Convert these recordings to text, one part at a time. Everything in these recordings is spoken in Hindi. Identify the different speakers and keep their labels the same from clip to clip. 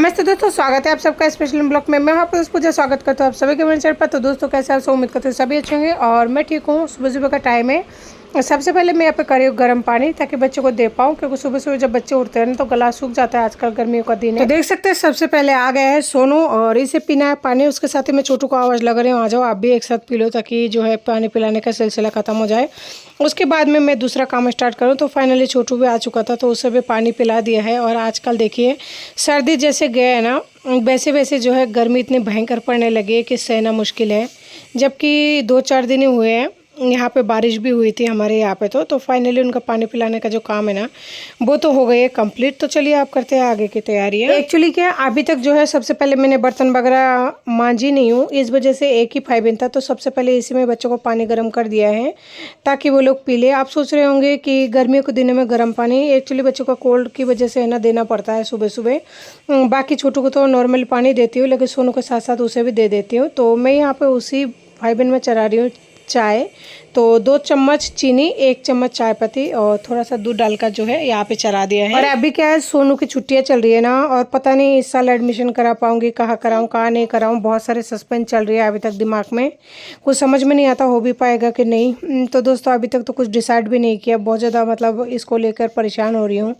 Speaker 1: नमस्ते दोस्तों, स्वागत है आप सबका स्पेशल ब्लॉग में। मैं आपको पूजा स्वागत करता हूँ आप सभी के मेरे चैनल पर। तो दोस्तों कैसे आप सब, उम्मीद करते हैं सभी अच्छे होंगे और मैं ठीक हूँ। सुबह सुबह का टाइम है। सबसे पहले मैं यहाँ पे कर रही हूँ गर्म पानी ताकि बच्चों को दे पाऊँ, क्योंकि सुबह सुबह जब बच्चे उठते हैं ना तो गला सूख जाता है। आजकल गर्मियों का दिन है। तो देख सकते हैं सबसे पहले आ गया है सोनू और इसे पीना है पानी। उसके साथ ही मैं छोटू को आवाज़ लगा रही हूँ, आ जाओ आप भी एक साथ पी लो ताकि जो है पानी पिलाने का सिलसिला खत्म हो जाए। उसके बाद में मैं दूसरा काम स्टार्ट करूँ। तो फाइनली छोटू भी आ चुका था तो उसे भी पानी पिला दिया है। और आजकल देखिए सर्दी जैसे गए है ना, वैसे वैसे जो है गर्मी इतनी भयंकर पड़ने लगी है कि सहना मुश्किल है। जबकि 2-4 दिन ही हुए हैं, यहाँ पे बारिश भी हुई थी हमारे यहाँ पे। तो फाइनली उनका पानी पिलाने का जो काम है ना वो तो हो गई है कंप्लीट। तो चलिए आप करते हैं आगे की तैयारी है। एक्चुअली क्या अभी तक जो है सबसे पहले मैंने बर्तन वगैरह मांजी नहीं हूँ, इस वजह से एक ही फाइबिन था। तो सबसे पहले इसी में बच्चों को पानी गर्म कर दिया है ताकि वो लोग पी ले। आप सोच रहे होंगे कि गर्मियों के दिनों में गर्म पानी, एक्चुअली बच्चों का कोल्ड की वजह से है ना देना पड़ता है सुबह सुबह। बाकी छोटू को तो नॉर्मल पानी देती हूँ, लेकिन सोनू के साथ साथ उसे भी दे देती हूँ। तो मैं यहाँ पे उसी फाइबिन में चला रही हूँ चाय। तो 2 चम्मच चीनी, 1 चम्मच चाय पत्ती और थोड़ा सा दूध डालकर जो है यहाँ पे चला दिया है। और अभी क्या है, सोनू की छुट्टियां चल रही है ना, और पता नहीं इस साल एडमिशन करा पाऊंगी, कहाँ कराऊँ कहाँ नहीं कराऊँ। बहुत सारे सस्पेंस चल रही है अभी तक दिमाग में, कुछ समझ में नहीं आता हो भी पाएगा कि नहीं। तो दोस्तों अभी तक तो कुछ डिसाइड भी नहीं किया। बहुत ज़्यादा मतलब इसको लेकर परेशान हो रही हूँ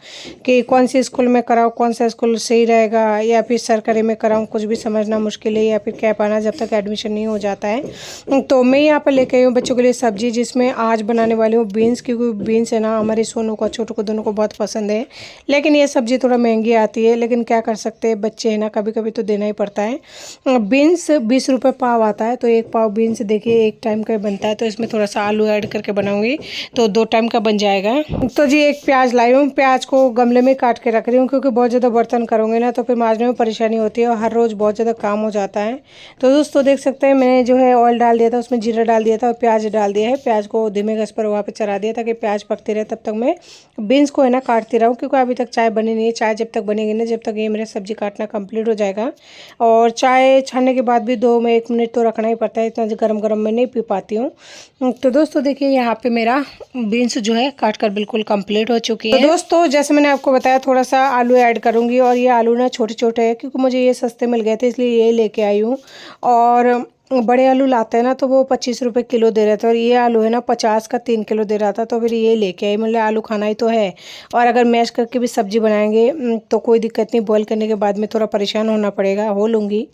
Speaker 1: कि कौन सी स्कूल में कराऊँ, कौन सा स्कूल सही रहेगा या फिर सरकारी में कराऊँ। कुछ भी समझना मुश्किल है, या फिर क्या पाना जब तक एडमिशन नहीं हो जाता है। तो मैं यहाँ पर लेके आई हूँ बच्चों के लिए सब्जी, जिसमें आज बनाने वाली हूँ बीन्स, क्योंकि बीन्स है ना हमारे सोनू को छोटू को दोनों को बहुत पसंद है। लेकिन ये सब्जी थोड़ा महंगी आती है, लेकिन क्या कर सकते हैं, बच्चे हैं ना, कभी कभी तो देना ही पड़ता है। बीन्स 20 रुपये पाव आता है। तो 1 पाव बीन्स देखिए 1 टाइम का बनता है। तो इसमें थोड़ा सा आलू ऐड करके बनाऊंगी तो 2 टाइम का बन जाएगा। तो जी 1 प्याज लाई हूँ, प्याज को गमले में काट के रख रही हूँ, क्योंकि बहुत ज़्यादा बर्तन करूँगी ना तो फिर मांजने में परेशानी होती है और हर रोज़ बहुत ज़्यादा काम हो जाता है। तो दोस्तों देख सकते हैं मैंने जो है ऑयल डाल दिया था, उसमें जीरा डाल दिया था और प्याज डाल दिया है। प्याज को धीमे गैस पर वहाँ पे चढ़ा दिया ताकि प्याज पकती रहे। तब तक मैं बीन्स को है ना काटती रहूँ, क्योंकि अभी तक चाय बनी नहीं है। चाय जब तक बनेगी ना, जब तक ये मेरा सब्जी काटना कंप्लीट हो जाएगा। और चाय छानने के बाद भी 2 में 1 मिनट तो रखना ही पड़ता है, इतना गरम गरम मैं नहीं पी पाती हूँ। तो दोस्तों देखिए यहाँ पे मेरा बीन्स जो है काट कर बिल्कुल कंप्लीट हो चुकी है। तो दोस्तों जैसे मैंने आपको बताया थोड़ा सा आलू ऐड करूँगी, और ये आलू ना छोटे छोटे है, क्योंकि मुझे ये सस्ते मिल गए थे इसलिए ये लेके आई हूँ। और बड़े आलू लाते हैं ना तो वो 25 रुपये किलो दे रहे थे, और ये आलू है ना 50 का 3 किलो दे रहा था। तो फिर ये लेके आई, मतलब आलू खाना ही तो है। और अगर मैश करके भी सब्जी बनाएंगे तो कोई दिक्कत नहीं, बॉईल करने के बाद में थोड़ा परेशान होना पड़ेगा, हो लूँगी।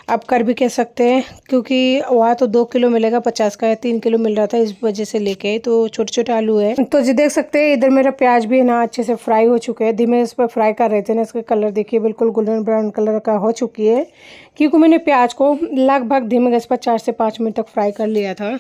Speaker 1: अब कर भी कह सकते हैं, क्योंकि वहाँ तो 2 किलो मिलेगा, 50 का है, 3 किलो मिल रहा था, इस वजह से लेके आई। तो छोटे छोटे आलू है। तो जी देख सकते हैं इधर मेरा प्याज भी है ना अच्छे से फ्राई हो चुके हैं। धीमे इस पर फ्राई कर रहे थे ना, इसका कलर देखिए बिल्कुल गोल्डन ब्राउन कलर का हो चुकी है, क्योंकि मैंने प्याज को लगभग धीमे गैस पर 4 से 5 मिनट तक फ्राई कर लिया था।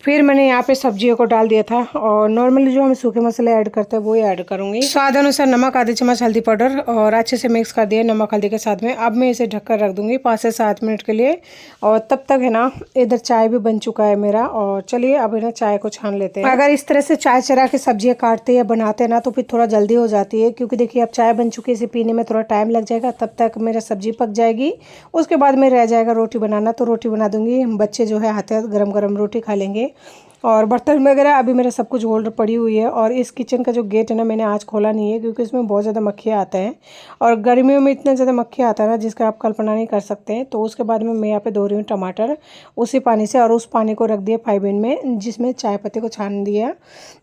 Speaker 1: फिर मैंने यहाँ पे सब्जियों को डाल दिया था, और नॉर्मली जो हम सूखे मसाले ऐड करते हैं वो ही ऐड करूँगी। स्वाद अनुसार नमक, आधी चम्मच हल्दी पाउडर, और अच्छे से मिक्स कर दिया नमक हल्दी के साथ में। अब मैं इसे ढककर रख दूँगी 5 से 7 मिनट के लिए। और तब तक है ना इधर चाय भी बन चुका है मेरा। और चलिए अब है ना चाय को छान लेते हैं। अगर इस तरह से चाय चढ़ा के सब्जियाँ काटते या बनाते हैं ना तो फिर थोड़ा जल्दी हो जाती है, क्योंकि देखिए अब चाय बन चुकी है, इसे पीने में थोड़ा टाइम लग जाएगा। तब तक मेरा सब्जी पक जाएगी, उसके बाद में रह जाएगा रोटी बनाना। तो रोटी बना दूँगी, बच्चे जो है हाथ गरम गरम रोटी खा लेंगे। और बर्तन वगैरह अभी मेरा सब कुछ होल्ड पड़ी हुई है। और इस किचन का जो गेट है ना मैंने आज खोला नहीं है, क्योंकि इसमें बहुत ज़्यादा मक्खियाँ आते हैं, और गर्मियों में इतना ज़्यादा मक्खियाँ आता है ना जिसका आप कल्पना नहीं कर सकते हैं। तो उसके बाद में मैं यहाँ पे धो रही हूँ टमाटर उसी पानी से, और उस पानी को रख दिया फाइबिन में जिसमें चाय पत्ती को छान दिया,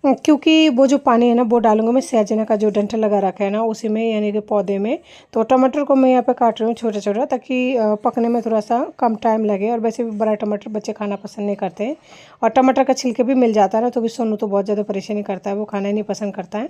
Speaker 1: क्योंकि वो जो पानी है ना वो डालूंगा मैं सहजना का जो डंठल लगा रखा है ना उसी में, यानी कि पौधे में। तो टमाटर को मैं यहाँ पे काट रही हूँ छोटा छोटा, ताकि पकने में थोड़ा सा कम टाइम लगे। और वैसे भी बड़ा टमाटर बच्चे खाना पसंद नहीं करते, और टमाटर का छिलके भी मिल जाता है ना, तो भी सोनू तो बहुत ज़्यादा परेशानी करता है, वो खाना ही नहीं पसंद करता है।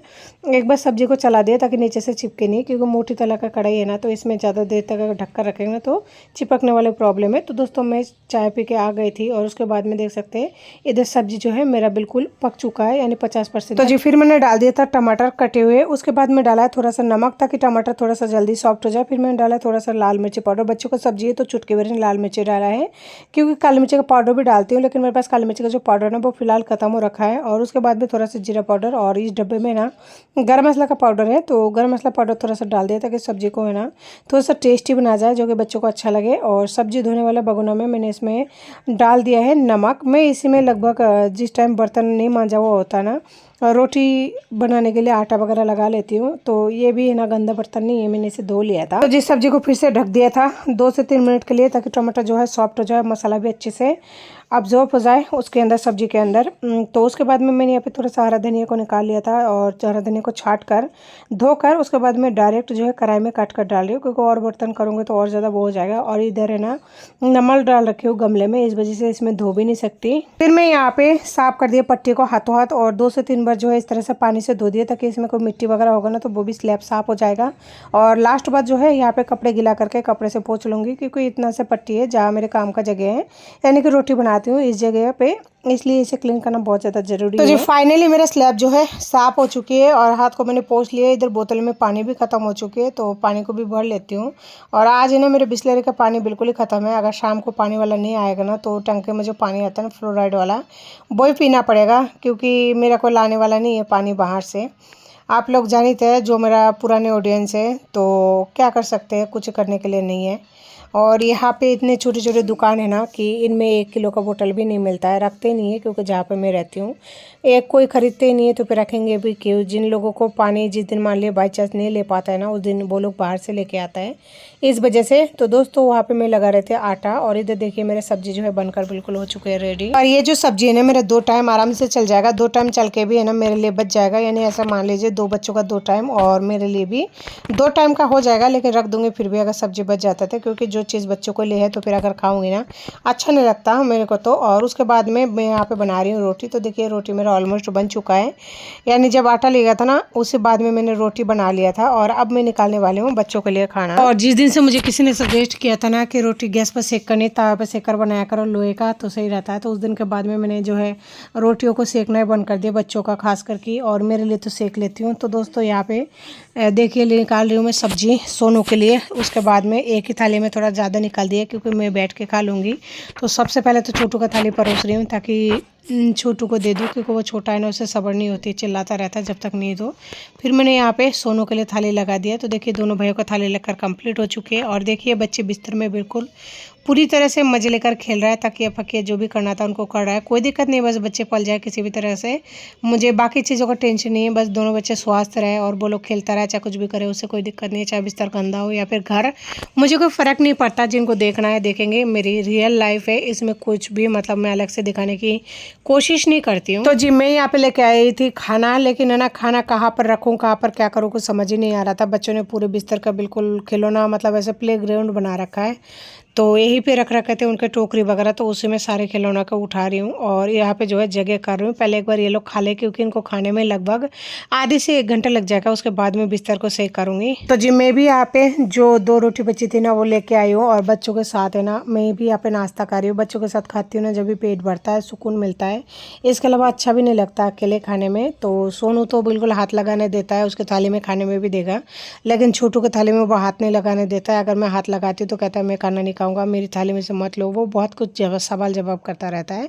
Speaker 1: एक बार सब्जी को चला दिया ताकि नीचे से चिपके नहीं, क्योंकि मोटी तला का कढ़ाई है ना, तो इसमें ज़्यादा देर तक अगर ढककर रखेंगे ना तो चिपकने वाले प्रॉब्लम है। तो दोस्तों मैं चाय पी के आ गई थी, और उसके बाद में देख सकते हैं इधर सब्जी जो है मेरा बिल्कुल पक चुका है, यानी 50%। तो जी फिर मैंने डाल दिया था टमाटर कटे हुए। उसके बाद में डाला है थोड़ा सा नमक, ताकि टमाटर थोड़ा सा जल्दी सॉफ्ट हो जाए। फिर मैंने डाला थोड़ा सा लाल मिर्ची पाउडर, बच्चों को सब्जी है तो चुटकी भर लाल मिर्ची डाला है, क्योंकि काली मिर्ची का पाउडर भी डालती हूँ, लेकिन मेरे पास काली मिर्ची का जो पाउडर है वो फिलहाल खत्म हो रखा है। और उसके बाद में थोड़ा सा जीरा पाउडर, और इस डब्बे में ना गरम मसाला का पाउडर है, तो गरम मसाला पाउडर थोड़ा सा डाल दिया ताकि सब्जी को है ना थोड़ा सा टेस्टी बना जाए, जो कि बच्चों को अच्छा लगे। और सब्जी धोने वाला भगोना में मैंने इसमें डाल दिया है नमक। मैं इसी में लगभग जिस टाइम बर्तन नहीं मांजा हुआ होता ना रोटी बनाने के लिए आटा वगैरह लगा लेती हूँ। तो ये भी है ना गंदा बर्तन नहीं है, मैंने इसे धो लिया था। तो जिस सब्जी को फिर से ढक दिया था 2 से 3 मिनट के लिए, ताकि टमाटर जो है सॉफ्ट हो जाए, मसाला भी अच्छे से अब्जॉर्ब हो जाए उसके अंदर, सब्जी के अंदर। तो उसके बाद में मैंने यहाँ पे थोड़ा सा हरा धनिया को निकाल लिया था और हरा धनिया को छाट कर धोकर उसके बाद में डायरेक्ट जो है कढ़ाई में काट कर डाल रही हूँ, क्योंकि और बर्तन करूँगे तो और ज़्यादा वो हो जाएगा। और इधर है ना नमक डाल रखी हूँ गमले में, इस वजह से इसमें धो भी नहीं सकती। फिर मैं यहाँ पे साफ कर दिया पट्टी को हाथों हाथ, और 2 से 3 बार जो है इस तरह से पानी से धो दिया, ताकि इसमें कोई मिट्टी वगैरह होगा ना तो वो भी स्लैब साफ हो जाएगा। और लास्ट बात जो है यहाँ पे कपड़े गिला करके कपड़े से पोंछ लूँगी, क्योंकि इतना से पट्टी है जहाँ मेरे काम का जगह है, यानी कि रोटी बनाती हूँ इस जगह पे, इसलिए इसे क्लीन करना बहुत ज़्यादा जरूरी है। तो जी फाइनली मेरा स्लैब जो है साफ हो चुकी है और हाथ को मैंने पोंछ लिया। इधर बोतल में पानी भी ख़त्म हो चुकी है, तो पानी को भी भर लेती हूँ। और आज है ना मेरे बिस्लरी का पानी बिल्कुल ही ख़त्म है। अगर शाम को पानी वाला नहीं आएगा ना तो टंके में जो पानी आता है ना फ्लोराइड वाला, वो ही पीना पड़ेगा, क्योंकि मेरा कोई लाने वाला नहीं है पानी बाहर से। आप लोग जानते हैं जो मेरा पुराने ऑडियंस है, तो क्या कर सकते हैं, कुछ करने के लिए नहीं है। और यहाँ पे इतने छोटे छोटे दुकान है ना कि इनमें 1 किलो का बोतल भी नहीं मिलता है, रखते नहीं है, क्योंकि जहाँ पे मैं रहती हूँ एक कोई ख़रीदते ही नहीं है, तो फिर रखेंगे भी क्यों। जिन लोगों को पानी जिस दिन मान लिया बाई चांस नहीं ले पाता है ना, उस दिन वो लोग बाहर से लेके आता है, इस वजह से। तो दोस्तों वहाँ पे मैं लगा रहे थे आटा, और इधर देखिए मेरे सब्जी जो है बनकर बिल्कुल हो चुके हैं रेडी। और ये जो सब्जी है ना मेरा 2 टाइम आराम से चल जाएगा, 2 टाइम चल के भी है ना मेरे लिए बच जाएगा, यानी ऐसा मान लीजिए 2 बच्चों का 2 टाइम और मेरे लिए भी 2 टाइम का हो जाएगा। लेकिन रख दूंगी फिर भी अगर सब्जी बच जाता था, क्योंकि जो चीज़ बच्चों को ले है तो फिर अगर खाऊंगी ना अच्छा नहीं लगता मेरे को तो। और उसके बाद में मैं यहाँ पे बना रही हूँ रोटी। तो देखिए रोटी मेरा ऑलमोस्ट बन चुका है, यानी जब आटा ले गया था ना उसके बाद में मैंने रोटी बना लिया था। और अब मैं निकालने वाली हूँ बच्चों के लिए खाना। और जिस दिन से मुझे किसी ने सजेस्ट किया था ना कि रोटी गैस पर सेक कर नहीं तवा पर सेक कर बनाया करो लोहे का, तो सही रहता है। तो उस दिन के बाद में मैंने जो है रोटियों को सेकना ही बंद कर दिया, बच्चों का खास करके, और मेरे लिए तो सेक लेती हूँ। तो दोस्तों यहाँ पे देखिए निकाल रही हूँ मैं सब्जी सोनू के लिए। उसके बाद में एक ही थाली में थोड़ा ज़्यादा निकाल दिया, क्योंकि मैं बैठ के खा लूँगी। तो सबसे पहले तो छोटू का थाली परोस रही हूँ, ताकि छोटू को दे दूँ, क्योंकि वो छोटा है ना, उसे सब्र नहीं होती, चिल्लाता रहता है जब तक नहीं दो। फिर मैंने यहाँ पे सोनू के लिए थाली लगा दिया। तो देखिए दोनों भाइयों का थाली लगकर कंप्लीट हो चुके हैं। और देखिए बच्चे बिस्तर में बिल्कुल पूरी तरह से मजे लेकर खेल रहा है, ताकि पकिए जो भी करना था उनको कर रहा है, कोई दिक्कत नहीं, बस बच्चे पल जाए किसी भी तरह से। मुझे बाकी चीज़ों का टेंशन नहीं है, बस दोनों बच्चे स्वस्थ रहे और वो लोग खेलता रहे, चाहे कुछ भी करे उससे कोई दिक्कत नहीं है, चाहे बिस्तर गंदा हो या फिर घर, मुझे कोई फ़र्क नहीं पड़ता। जिनको देखना है देखेंगे, मेरी रियल लाइफ है, इसमें कुछ भी मतलब मैं अलग से दिखाने की कोशिश नहीं करती हूँ। तो जी मैं यहाँ पे लेके आई थी खाना, लेकिन है ना खाना कहाँ पर रखूँ, कहाँ पर क्या करूँ, कुछ समझ ही नहीं आ रहा था। बच्चों ने पूरे बिस्तर का बिल्कुल खिलौना मतलब ऐसे प्ले ग्राउंड बना रखा है, तो यहीं पे रख रखे थे उनके टोकरी वगैरह, तो उसी में सारे खिलौना को उठा रही हूँ। और यहाँ पे जो है जगह कर रही हूँ, पहले एक बार ये लोग खा ले, क्योंकि इनको खाने में लगभग आधे से 1 घंटा लग जाएगा। उसके बाद में बिस्तर को सेक करूँगी। तो जी मैं भी यहाँ पे जो 2 रोटी बची थी ना वो लेके आई हूँ, और बच्चों के साथ है ना मैं भी यहाँ पे नाश्ता कर रही हूँ। बच्चों के साथ खाती हूँ ना, जब भी पेट भरता है, सुकून मिलता है। इसके अलावा अच्छा भी नहीं लगता अकेले खाने में। तो सोनू तो बिल्कुल हाथ लगाने देता है, उसके थाली में खाने में भी देगा, लेकिन छोटू के थाली में वो हाथ नहीं लगाने देता है। अगर मैं हाथ लगाती हूँ तो कहता है मैं खाना नहीं खाऊंगा, मेरी थाली में से मत लो। वो बहुत कुछ सवाल जवाब करता रहता है,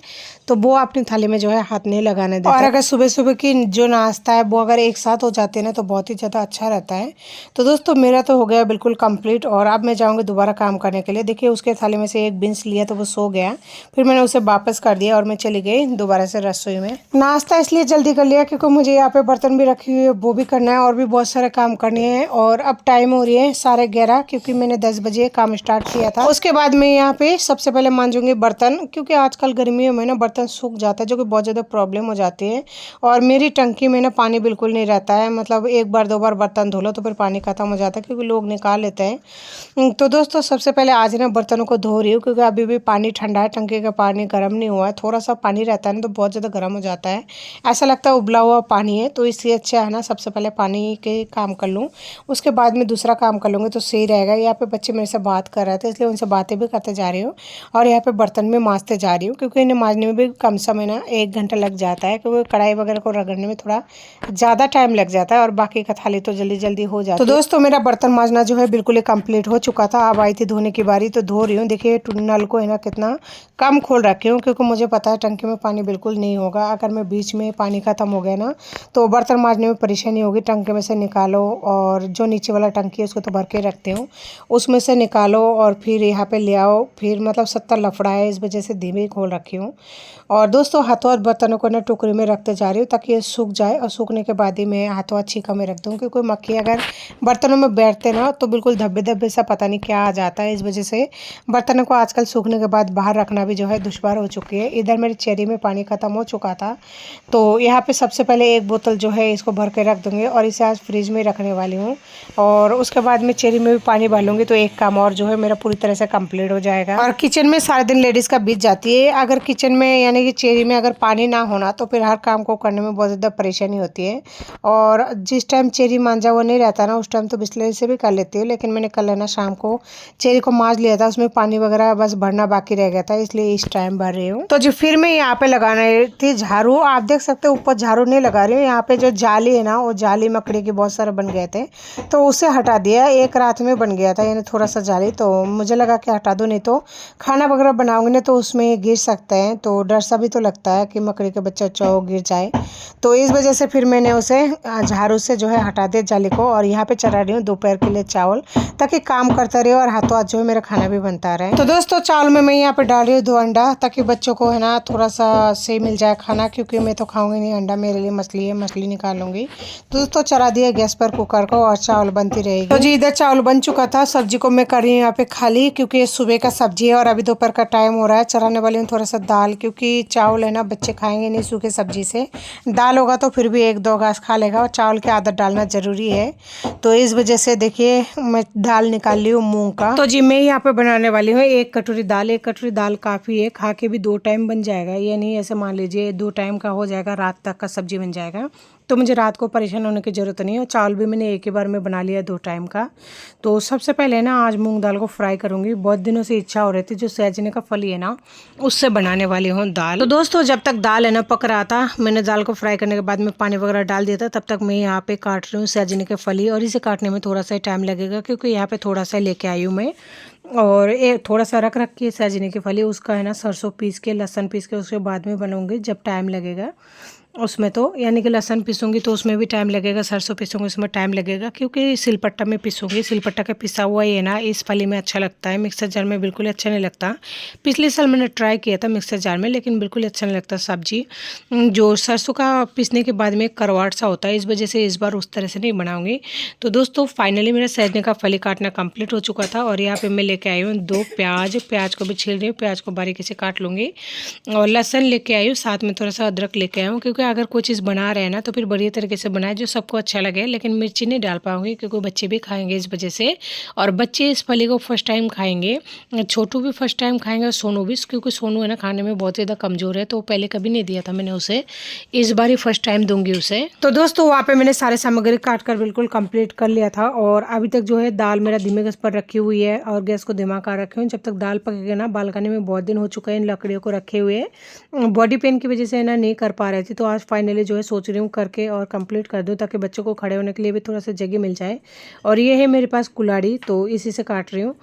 Speaker 1: तो वो अपनी थाली में जो है हाथ नहीं लगाने देता। और अगर सुबह सुबह की जो नाश्ता है वो अगर एक साथ हो जाते हैं ना तो बहुत ही ज़्यादा अच्छा रहता है। तो दोस्तों मेरा तो हो गया बिल्कुल कंप्लीट, और अब मैं जाऊँगी दोबारा काम करने के लिए। देखिए उसके थाली में से एक बीन्स लिया तो वो सो गया, फिर मैंने उसे वापस कर दिया और मैं चली गई दोबारा से रसोई में। नाश्ता इसलिए जल्दी कर लिया क्योंकि मुझे यहाँ पे बर्तन भी रखी हुई है, वो भी करना है, और भी बहुत सारे काम करने हैं। और अब टाइम हो रही है 11:30, क्योंकि मैंने 10 बजे काम स्टार्ट किया था। उसके बाद मैं यहाँ पे सबसे पहले मांजूंगी बर्तन, क्योंकि आजकल गर्मियों में ना बर्तन सूख जाता है, जो कि बहुत ज़्यादा प्रॉब्लम हो जाती है। और मेरी टंकी में ना पानी बिल्कुल नहीं रहता है, मतलब 1 बार 2 बार बर्तन धो लो तो फिर पानी खत्म हो जाता है, क्योंकि लोग निकाल लेते हैं। तो दोस्तों सबसे पहले आज ना बर्तनों को धो रही हूँ, क्योंकि अभी भी पानी ठंडा है, टंकी का पानी गर्म नहीं हुआ है। थोड़ा सा पानी रहता है ना तो बहुत ज़्यादा गर्म हो जाता है, ऐसा लगता है उबला हुआ पानी है। तो इससे अच्छा है ना सबसे पहले पानी के काम कर लूँ, उसके बाद में दूसरा काम कर लूँगी तो सही रहेगा। यहाँ पे बच्चे मेरे से बात कर रहे थे, इसलिए उनसे बातें भी करते जा रही हूँ, और यहाँ पे बर्तन में मांजते जा रही हूँ, क्योंकि इन्हें मांजने में भी कम समय ना 1 घंटा लग जाता है, क्योंकि कढ़ाई वगैरह को रगड़ने में थोड़ा ज़्यादा टाइम लग जाता है, और बाकी का थाली तो जल्दी जल्दी हो जाता है। तो दोस्तों मेरा बर्तन मांजना जो है बिल्कुल ही कंप्लीट हो चुका था। अब आई थी धोने की बारी, तो धो रही हूँ। देखिए नल को है ना कितना कम खोल रखी हूँ, क्योंकि मुझे पता है टंकी में पानी बिल्कुल नहीं होगा। अगर मैं बीच में पानी खत्म हो गया ना तो बर्तन मांजने में परेशानी होगी। टंकी में से निकालो, और जो नीचे वाला टंकी है उसको तो भर के रखते हूँ, उसमें से निकालो और फिर यहाँ पे ले आओ, फिर मतलब 70 लफड़ा है, इस वजह से धीमे खोल रखी हूँ। और दोस्तों हाथों हाथ बर्तनों को ना टोकरी में रखते जा रही हूँ ताकि ये सूख जाए, और सूखने के बाद ही मैं हाथों हाथ छीका में रख दूँ, क्योंकि मक्खी अगर बर्तनों में बैठते ना तो बिल्कुल धब्बे धब्बे सा पता नहीं क्या आ जाता है। इस वजह से बर्तनों को आजकल सूखने के बाद बाहर रखना भी जो है दुश्वार हो चुकी है। इधर मेरी चेरी में पानी ख़त्म हो चुका था, तो यहाँ पे सबसे पहले एक बोतल जो है इसको भर के रख दूँगी और इसे आज फ्रिज में रखने वाली हूँ। और उसके बाद में चेरी में भी पानी भर लूँगी, तो एक काम और जो है मेरा पूरी तरह से कंप्लीट हो जाएगा। और किचन में सारा दिन लेडीज़ का बीत जाती है। अगर किचन में यानी कि चेरी में अगर पानी ना होना तो फिर हर काम को करने में बहुत ज़्यादा परेशानी होती है। और जिस टाइम चेरी मांजा वो नहीं रहता ना, उस टाइम तो बिस्लरी से भी कर लेती हूँ, लेकिन मैंने कल है ना शाम को चेरी को मांज लिया था, उसमें पानी वगैरह बस भरना बाकी रह गया था, इसलिए इस टाइम भर रही हूँ। तो जो फिर मैं यहाँ पे लगाना थी झाड़ू, आप देख सकते हो ऊपर झाड़ू नहीं लगा रही हूँ। यहाँ पे जो जाली है ना, वो जाली मकड़ी के बहुत सारे बन गए थे, तो उसे हटा दिया। एक रात में बन गया था यानी थोड़ा सा जाली, तो मुझे लगा कि हटा दो, नहीं तो खाना वगैरह बनाऊंगी ना तो उसमें गिर सकते हैं, तो डर सा भी तो लगता है कि मकड़ी के बच्चा चाहो गिर जाए। तो इस वजह से फिर मैंने उसे झाड़ू से जो है हटा दिया जाली को। और यहाँ पे चढ़ा रही हूँ दोपहर के लिए चावल, ताकि काम करता रहे और हाथों हाथ जो है मेरा खाना भी बनता रहे। तो दोस्तों चावल में मैं यहाँ पे डाल रही हूँ 2 अंडा, ताकि बच्चों को है ना थोड़ा सा सही मिल जाए खाना, क्योंकि मैं तो खाऊंगी नहीं अंडा, मेरे लिए मछली है, मछली निकालूंगी। तो दोस्तों चढ़ा दिया गैस पर कुकर को और चावल बनती रहेगी। तो जी इधर चावल बन चुका था, सब्जी को मैं कर रही हूँ यहाँ पे खाली, क्योंकि ये सुबह का सब्जी है और अभी दोपहर का टाइम हो रहा है। चढ़ाने वाली हूँ थोड़ा सा दाल, क्योंकि चावल है ना बच्चे खाएंगे नहीं सूखे सब्जी से, दाल होगा तो फिर भी 1-2 घास खा लेगा, और चावल की आदत डालना जरूरी है। तो इस वजह से देखिए मैं दाल निकाल ली हूँ मूंग का। तो जी मैं यहाँ पे बनाने वाली हूँ 1 कटोरी दाल। 1 कटोरी दाल काफ़ी है, खा के भी 2 टाइम बन जाएगा, ये नहीं ऐसे मान लीजिए 2 टाइम का हो जाएगा, रात तक का सब्जी बन जाएगा, तो मुझे रात को परेशान होने की ज़रूरत नहीं है। और चावल भी मैंने एक ही बार में बना लिया 2 टाइम का। तो सबसे पहले ना आज मूंग दाल को फ्राई करूँगी, बहुत दिनों से इच्छा हो रही थी, जो सैजने का फली है ना उससे बनाने वाली हूँ दाल। तो दोस्तों जब तक दाल है ना पक रहा था, मैंने दाल को फ्राई करने के बाद में पानी वगैरह डाल दिया था, तब तक मैं यहाँ पे काट रही हूँ सैजने के फली। और इसे काटने में थोड़ा सा टाइम लगेगा, क्योंकि यहाँ पे थोड़ा सा लेके आई हूँ मैं, और ये थोड़ा सा रख के सैजने की फली, उसका है ना सरसों पीस के लहसुन पीस के उसके बाद में बनाऊंगी, जब टाइम लगेगा उसमें। तो यानी कि लहसुन पीसूंगी तो उसमें भी टाइम लगेगा, सरसों पीसूंगी उसमें टाइम लगेगा, क्योंकि सिलपट्टा में पीसूंगी। सिलपट्टा का पिसा हुआ ये ना इस फली में अच्छा लगता है, मिक्सर जार में बिल्कुल अच्छा नहीं लगता। पिछले साल मैंने ट्राई किया था मिक्सर जार में, लेकिन बिल्कुल अच्छा नहीं लगता सब्जी। जो सरसों का पीसने के बाद में करवाट सा होता है, इस वजह से इस बार उस तरह से नहीं बनाऊंगी। तो दोस्तों फाइनली मेरा सैजने का फली काटना कंप्लीट हो चुका था, और यहाँ पे मैं लेके आई हूँ 2 प्याज। प्याज को भी छील रही हूँ, प्याज को बारीकी से काट लूँगी। और लहसुन लेके आई हूँ, साथ में थोड़ा सा अदरक लेके आई हूँ, क्योंकि अगर कोई चीज़ बना रहे हैं ना तो फिर बढ़िया तरीके से बनाए जो सबको अच्छा लगे। लेकिन मिर्ची नहीं डाल पाऊंगी, क्योंकि बच्चे भी खाएंगे इस वजह से, और बच्चे इस फली को फर्स्ट टाइम खाएंगे, छोटू भी फर्स्ट टाइम खाएंगे और सोनू भी, क्योंकि सोनू है ना खाने में बहुत ज़्यादा कमज़ोर है, तो पहले कभी नहीं दिया था मैंने उसे, इस बार ही फर्स्ट टाइम दूंगी उसे। तो दोस्तों वहाँ पे मैंने सारे सामग्री काट कर बिल्कुल कंप्लीट कर लिया था, और अभी तक जो है दाल मेरा धीमे गैस पर रखी हुई है, और गैस को धीमा कर रखी हूँ जब तक दाल पकेगी ना। बालकनी में बहुत दिन हो चुका है इन लकड़ियों को रखे हुए, बॉडी पेन की वजह से ना नहीं कर पा रही थी, तो आज फाइनली जो है सोच रही हूँ करके और कंप्लीट कर दूँ, ताकि बच्चों को खड़े होने के लिए भी थोड़ा सा जगह मिल जाए। और ये है मेरे पास कुल्हाड़ी, तो इसी से काट रही हूँ।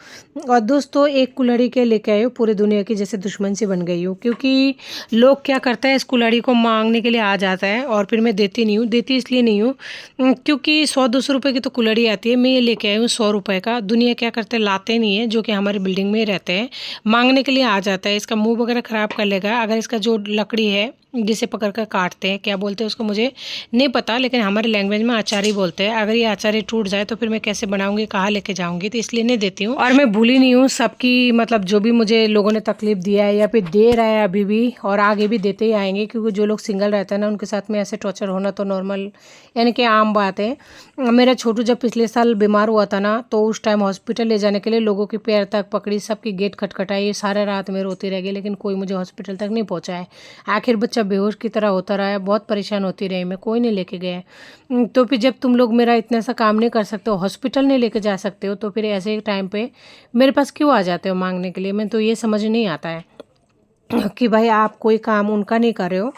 Speaker 1: और दोस्तों एक कुल्हाड़ी के लेके आई हूँ, पूरी दुनिया की जैसे दुश्मन सी बन गई हूँ, क्योंकि लोग क्या करते हैं इस कुल्हाड़ी को मांगने के लिए आ जाता है, और फिर मैं देती नहीं हूँ। देती इसलिए नहीं हूँ क्योंकि 100-200 रुपये की तो कुल्हाड़ी आती है, मैं ये लेके आई हूँ 100 रुपये का। दुनिया क्या करते हैं लाते नहीं है, जो कि हमारी बिल्डिंग में रहते हैं, मांगने के लिए आ जाता है। इसका मुँह वगैरह ख़राब कर लेगा अगर इसका जो लकड़ी है जिसे पकड़ कर काटते हैं, क्या बोलते हैं उसको मुझे नहीं पता, लेकिन हमारे लैंग्वेज में आचारी बोलते हैं। अगर ये आचारी टूट जाए तो फिर मैं कैसे बनाऊंगी, कहाँ लेके जाऊंगी, तो इसलिए नहीं देती हूँ। और मैं भूली नहीं हूँ सबकी, मतलब जो भी मुझे लोगों ने तकलीफ दिया है या फिर दे रहा है अभी भी, और आगे भी देते ही आएंगे, क्योंकि जो लोग सिंगल रहते हैं ना उनके साथ में ऐसे टॉर्चर होना तो नॉर्मल यानी कि आम बात है। मेरा छोटू जब पिछले साल बीमार हुआ था ना, तो उस टाइम हॉस्पिटल ले जाने के लिए लोगों की पैर तक पकड़ी, सबकी गेट खटखटाई, सारे रात में रोती रह गई, लेकिन कोई मुझे हॉस्पिटल तक नहीं पहुँचाया। आखिर बच्चा बेहोश की तरह होता रहा है, बहुत परेशान होती रही मैं, कोई नहीं लेके गया। तो फिर जब तुम लोग मेरा इतना सा काम नहीं कर सकते हो, हॉस्पिटल नहीं लेके जा सकते हो, तो फिर ऐसे टाइम पे मेरे पास क्यों आ जाते हो मांगने के लिए। मैं तो ये समझ नहीं आता है कि भाई आप कोई काम उनका नहीं कर रहे हो,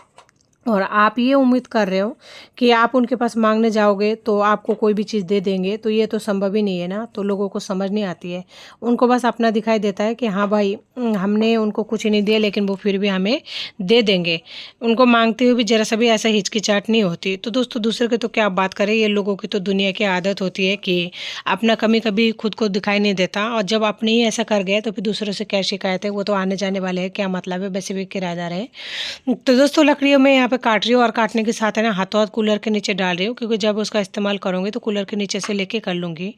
Speaker 1: और आप ये उम्मीद कर रहे हो कि आप उनके पास मांगने जाओगे तो आपको कोई भी चीज़ दे देंगे, तो ये तो संभव ही नहीं है ना। तो लोगों को समझ नहीं आती है, उनको बस अपना दिखाई देता है कि हाँ भाई हमने उनको कुछ नहीं दिया लेकिन वो फिर भी हमें दे देंगे। उनको मांगते हुए भी ज़रा सा भी ऐसा हिचकिचाहट नहीं होती। तो दोस्तों दूसरे की तो क्या बात करें, ये लोगों की तो दुनिया की आदत होती है कि अपना कमी कभी खुद को दिखाई नहीं देता, और जब अपने ही ऐसा कर गए तो फिर दूसरों से क्या शिकायत है, वो तो आने जाने वाले हैं, क्या मतलब है, वैसे भी किराएदार है। तो दोस्तों लकड़ियों में यहाँ पे काट रही हूँ, और काटने के साथ है ना हाथों हाथ कूलर के नीचे डाल रही हूँ, क्योंकि जब उसका इस्तेमाल करूँगी तो कूलर के नीचे से लेके कर लूँगी।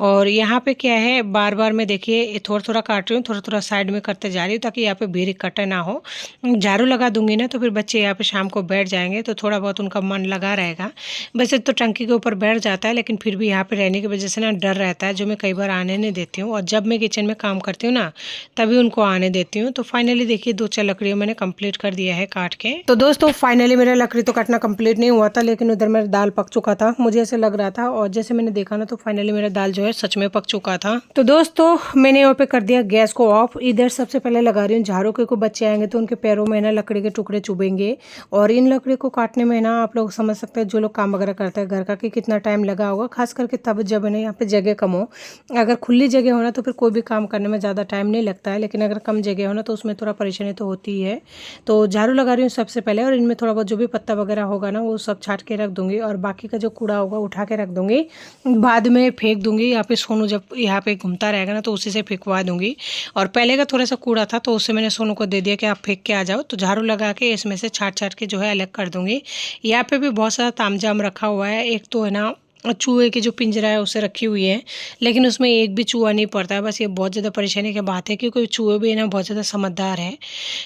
Speaker 1: और यहाँ पे क्या है, बार बार मैं देखिए थोड़ा थोड़ा काट रही हूँ, थोड़ा थोड़ा साइड में करते जा रही हूँ, ताकि यहाँ पे भीड़ इकट्ठा ना हो। झाड़ू लगा दूंगी ना तो फिर बच्चे यहाँ पे शाम को बैठ जाएंगे, तो थोड़ा बहुत उनका मन लगा रहेगा। वैसे तो टंकी के ऊपर बैठ जाता है, लेकिन फिर भी यहाँ पे रहने की वजह से ना डर रहता है, जो मैं कई बार आने नहीं देती हूँ। और जब मैं किचन में काम करती हूँ ना तभी उनको आने देती हूँ। तो फाइनली देखिए 2-4 लकड़ियों मैंने कंप्लीट कर दिया है काट के। तो दोस्तों फाइनली मेरा लकड़ी तो काटना कंप्लीट नहीं हुआ था, लेकिन उधर मेरा दाल पक चुका था, मुझे ऐसे लग रहा था। और जैसे मैंने देखा ना तो फाइनली मेरा दाल जो है सच में पक चुका था। तो दोस्तों मैंने यहाँ पे कर दिया गैस को ऑफ। इधर सबसे पहले लगा रही हूँ झाड़ू, क्योंकि बच्चे आएंगे तो उनके पैरों में ना लकड़ी के टुकड़े चुभेंगे। और इन लकड़ी को काटने में ना आप लोग समझ सकते हैं, जो लोग काम वगैरह करते हैं घर का, कि कितना टाइम लगा होगा, खास करके तब जब ना यहाँ पे जगह कम हो। अगर खुली जगह हो ना तो फिर कोई भी काम करने में ज़्यादा टाइम नहीं लगता है, लेकिन अगर कम जगह हो ना तो उसमें थोड़ा परेशानी तो होती ही है। तो झाड़ू लगा रही हूँ सबसे पहले, और इनमें थोड़ा बहुत जो भी पत्ता वगैरह होगा ना वो सब छाट के रख दूंगी, और बाकी का जो कूड़ा होगा उठा के रख दूंगी, बाद में फेंक दूंगी। यहाँ पे सोनू जब यहाँ पे घूमता रहेगा ना तो उसी से फेंकवा दूंगी। और पहले का थोड़ा सा कूड़ा था तो उससे मैंने सोनू को दे दिया कि आप फेंक के आ जाओ। तो झाड़ू लगा के इसमें से छाट छाट के जो है अलग कर दूंगी। यहाँ पे भी बहुत सारा तामझाम रखा हुआ है। एक तो है ना चूहे की जो पिंजरा है उसे रखी हुई है, लेकिन उसमें एक भी चूहा नहीं पड़ता है। बस ये बहुत ज़्यादा परेशानी की बात है, क्योंकि चूहे भी है ना बहुत ज़्यादा समझदार है।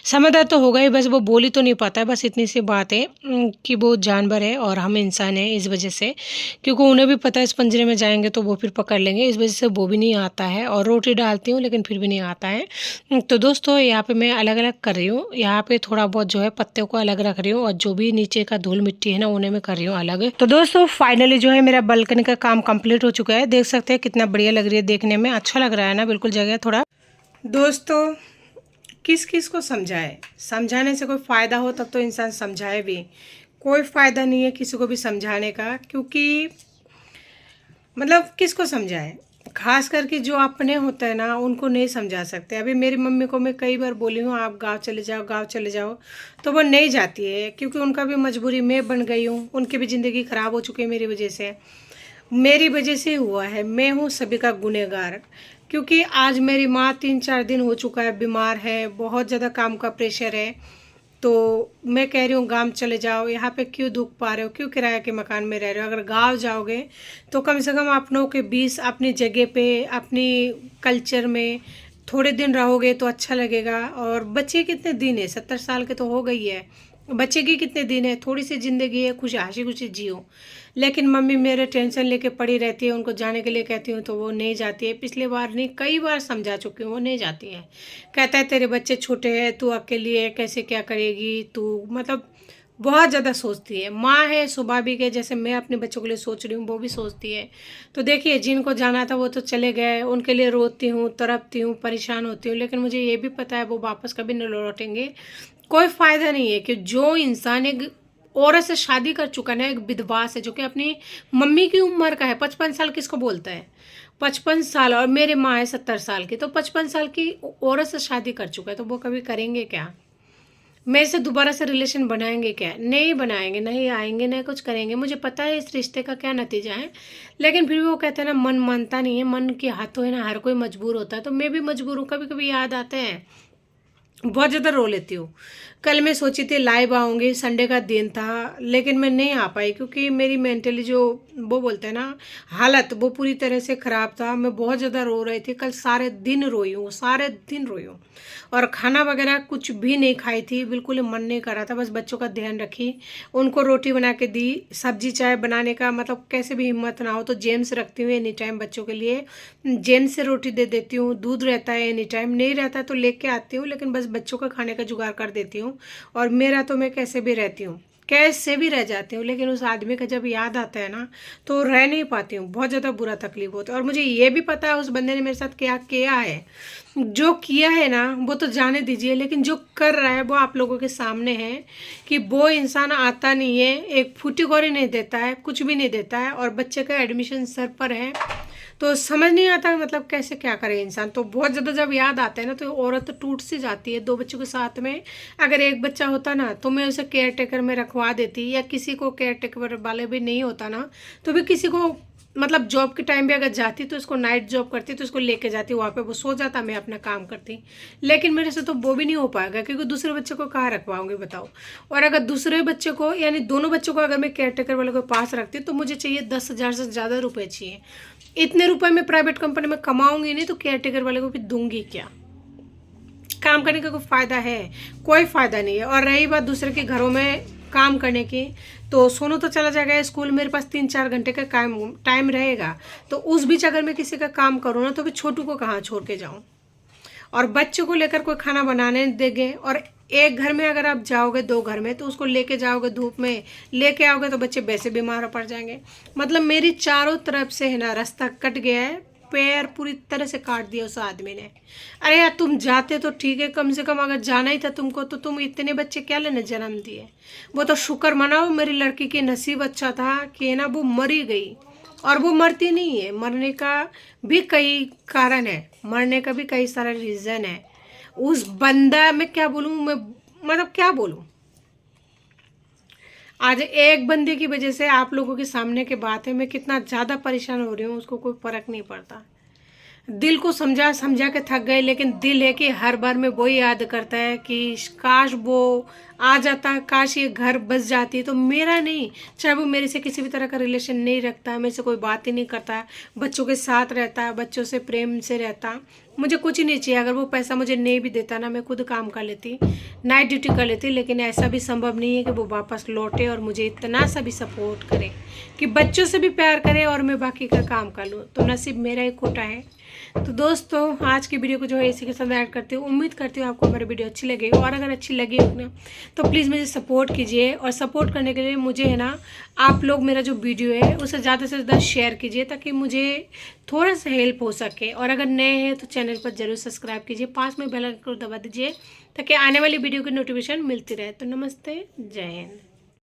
Speaker 1: समझदार तो होगा ही, बस वो बोल ही तो नहीं पाता है। बस इतनी सी बात है कि वो जानवर है और हम इंसान हैं, इस वजह से, क्योंकि उन्हें भी पता है इस पिंजरे में जाएंगे तो वो फिर पकड़ लेंगे, इस वजह से वो भी नहीं आता है। और रोटी डालती हूँ लेकिन फिर भी नहीं आता है। तो दोस्तों यहाँ पे मैं अलग अलग कर रही हूँ। यहाँ पे थोड़ा बहुत जो है पत्ते को अलग रख रही हूँ, और जो भी नीचे का धूल मिट्टी है ना उन्हें मैं कर रही हूँ अलग। तो दोस्तों फाइनली जो है मेरा बालकनी का काम कंप्लीट हो चुका है। देख सकते हैं कितना बढ़िया लग रही है, देखने में अच्छा लग रहा है ना, बिल्कुल जगह थोड़ा। दोस्तों किस किस को समझाए, समझाने से कोई फ़ायदा हो तब तो इंसान समझाए भी। कोई फ़ायदा नहीं है किसी को भी समझाने का, क्योंकि मतलब किसको समझाए, खास करके जो अपने होते हैं ना उनको नहीं समझा सकते। अभी मेरी मम्मी को मैं कई बार बोली हूँ आप गांव चले जाओ, गांव चले जाओ, तो वो नहीं जाती है, क्योंकि उनका भी मजबूरी मैं बन गई हूँ। उनकी भी ज़िंदगी ख़राब हो चुकी है मेरी वजह से, मेरी वजह से हुआ है। मैं हूँ सभी का गुनहगार, क्योंकि आज मेरी माँ 3-4 दिन हो चुका है बीमार है, बहुत ज़्यादा काम का प्रेशर है। तो मैं कह रही हूँ गांव चले जाओ, यहाँ पे क्यों दुख पा रहे हो, क्यों किराए के मकान में रह रहे हो। अगर गांव जाओगे तो कम से कम अपनों के बीच अपनी जगह पे अपनी कल्चर में थोड़े दिन रहोगे तो अच्छा लगेगा। और बच्चे कितने दिन है, 70 साल के तो हो गई है, बच्चे की कितने दिन है, थोड़ी सी ज़िंदगी है, खुश हंसी खुशी जियो। लेकिन मम्मी मेरे टेंशन लेके पड़ी रहती है, उनको जाने के लिए कहती हूँ तो वो नहीं जाती है। पिछले बार नहीं कई बार समझा चुकी हूँ, वो नहीं जाती है। कहता है तेरे बच्चे छोटे हैं, तू अकेली है, कैसे क्या करेगी तू, मतलब बहुत ज़्यादा सोचती है। माँ है स्वाभाविक है, जैसे मैं अपने बच्चों के लिए सोच रही हूँ वो भी सोचती है। तो देखिए जिनको जाना था वो तो चले गए, उनके लिए रोती हूँ, तड़पती हूँ, परेशान होती हूँ, लेकिन मुझे ये भी पता है वो वापस कभी नहीं लौटेंगे। कोई फ़ायदा नहीं है कि जो इंसान एक औरत से शादी कर चुका है ना, एक विधवा से जो कि अपनी मम्मी की उम्र का है, 55 साल किसको बोलता है, 55 साल, और मेरे माँ है 70 साल की, तो 55 साल की औरत से शादी कर चुका है, तो वो कभी करेंगे क्या, मेरे से दोबारा से रिलेशन बनाएंगे क्या, नहीं बनाएंगे, नहीं आएंगे, नहीं कुछ करेंगे। मुझे पता है इस रिश्ते का क्या नतीजा है, लेकिन फिर भी वो कहते हैं ना मन मानता नहीं है, मन के हाथों है ना हर कोई मजबूर होता है। तो मैं भी मजबूर हूँ, कभी कभी याद आते हैं, बहुत ज़्यादा रो लेती हूँ। कल मैं सोची थी लाइव आऊँगी, संडे का दिन था, लेकिन मैं नहीं आ पाई, क्योंकि मेरी मेंटली जो वो बोलते हैं ना हालत, वो पूरी तरह से ख़राब था। मैं बहुत ज़्यादा रो रही थी, कल सारे दिन रोई हूँ, सारे दिन रोई हूँ। और खाना वगैरह कुछ भी नहीं खाई थी, बिल्कुल ही मन नहीं कर रहा था। बस बच्चों का ध्यान रखी, उनको रोटी बना के दी, सब्जी चाय बनाने का मतलब कैसे भी हिम्मत ना हो तो जेम्स रखती हूँ एनी टाइम बच्चों के लिए, जेम्स से रोटी दे देती हूँ। दूध रहता है एनी टाइम, नहीं रहता तो लेके आती हूँ, लेकिन बस बच्चों का खाने का जुगाड़ कर देती हूँ। और मेरा तो मैं कैसे भी रहती हूँ, कैसे भी रह जाती हूँ, लेकिन उस आदमी का जब याद आता है ना तो रह नहीं पाती हूँ, बहुत ज़्यादा बुरा तकलीफ होता है। और मुझे ये भी पता है उस बंदे ने मेरे साथ क्या किया है, जो किया है ना वो तो जाने दीजिए, लेकिन जो कर रहा है वो आप लोगों के सामने है कि वो इंसान आता नहीं है, एक फूटी कौड़ी नहीं देता है, कुछ भी नहीं देता है, और बच्चे का एडमिशन सर पर है, तो समझ नहीं आता मतलब कैसे क्या करे इंसान। तो बहुत ज़्यादा जब याद आता है ना तो औरत तो टूट सी जाती है। 2 बच्चों के साथ में अगर एक बच्चा होता ना तो मैं उसे केयर टेकर में रखवा देती, या किसी को केयर टेकर वाले भी नहीं होता ना तो भी किसी को मतलब जॉब के टाइम भी अगर जाती तो उसको नाइट जॉब करती तो उसको लेके जाती, वहाँ पे वो सो जाता, मैं अपना काम करती। लेकिन मेरे से तो वो भी नहीं हो पाएगा, क्योंकि दूसरे बच्चे को कहाँ रखवाऊंगी बताओ। और अगर दूसरे बच्चे को यानी दोनों बच्चों को अगर मैं केयर टेकर वाले के पास रखती तो मुझे चाहिए 10,000 से ज़्यादा रुपये चाहिए। इतने रुपए मैं प्राइवेट कंपनी में कमाऊंगी नहीं तो केयर टेकर वाले को भी दूंगी क्या? काम करने का कोई फ़ायदा है? कोई फ़ायदा नहीं है। और रही बात दूसरे के घरों में काम करने की, तो सोनू तो चला जाएगा स्कूल, मेरे पास 3-4 घंटे का टाइम रहेगा, तो उस बीच अगर मैं किसी का काम करूँ ना तो फिर छोटू को कहाँ छोड़ के जाऊँ। और बच्चों को लेकर कोई खाना बनाने देंगे, और एक घर में अगर आप जाओगे 2 घर में तो उसको लेके जाओगे, धूप में लेके आओगे तो बच्चे वैसे बीमार पड़ जाएंगे। मतलब मेरी चारों तरफ से है ना रास्ता कट गया है, पैर पूरी तरह से काट दिया उस आदमी ने। अरे यार तुम जाते तो ठीक है, कम से कम अगर जाना ही था तुमको तो तुम इतने बच्चे क्या लेने जन्म दिए। वो तो शुक्र मनाओ मेरी लड़की की नसीब अच्छा था कि ना वो मरी गई, और वो मरती नहीं है। मरने का भी कई कारण है, मरने का भी कई सारा रीज़न है। उस बंदा मैं क्या बोलूँ, मैं मतलब क्या बोलूँ। आज एक बंदे की वजह से आप लोगों के सामने के बात है, मैं कितना ज़्यादा परेशान हो रही हूँ, उसको कोई फ़र्क नहीं पड़ता। दिल को समझा समझा के थक गए, लेकिन दिल है कि हर बार में वही याद करता है कि काश वो आ जाता, काश ये घर बस जाती। तो मेरा नहीं, चाहे वो मेरे से किसी भी तरह का रिलेशन नहीं रखता है, मेरे से कोई बात ही नहीं करता, बच्चों के साथ रहता है, बच्चों से प्रेम से रहता, मुझे कुछ ही नहीं चाहिए। अगर वो पैसा मुझे नहीं भी देता ना, मैं खुद काम कर लेती, नाइट ड्यूटी कर लेती, लेकिन ऐसा भी संभव नहीं है कि वो वापस लौटे और मुझे इतना सा भी सपोर्ट करे कि बच्चों से भी प्यार करे और मैं बाकी का काम कर लूँ। तो नसीब मेरा ही खोटा है। तो दोस्तों आज की वीडियो को जो है इसी के साथ ऐड करती हूँ। उम्मीद करती हूँ आपको हमारी वीडियो अच्छी लगी, और अगर अच्छी लगी हो ना तो प्लीज़ मुझे सपोर्ट कीजिए, और सपोर्ट करने के लिए मुझे है ना आप लोग मेरा जो वीडियो है उसे ज़्यादा से ज़्यादा शेयर कीजिए, ताकि मुझे थोड़ा सा हेल्प हो सके। और अगर नए हैं तो चैनल पर जरूर सब्सक्राइब कीजिए, पास में बेल आइकन को दबा दीजिए ताकि आने वाली वीडियो की नोटिफिकेशन मिलती रहे। तो नमस्ते, जय हिंद।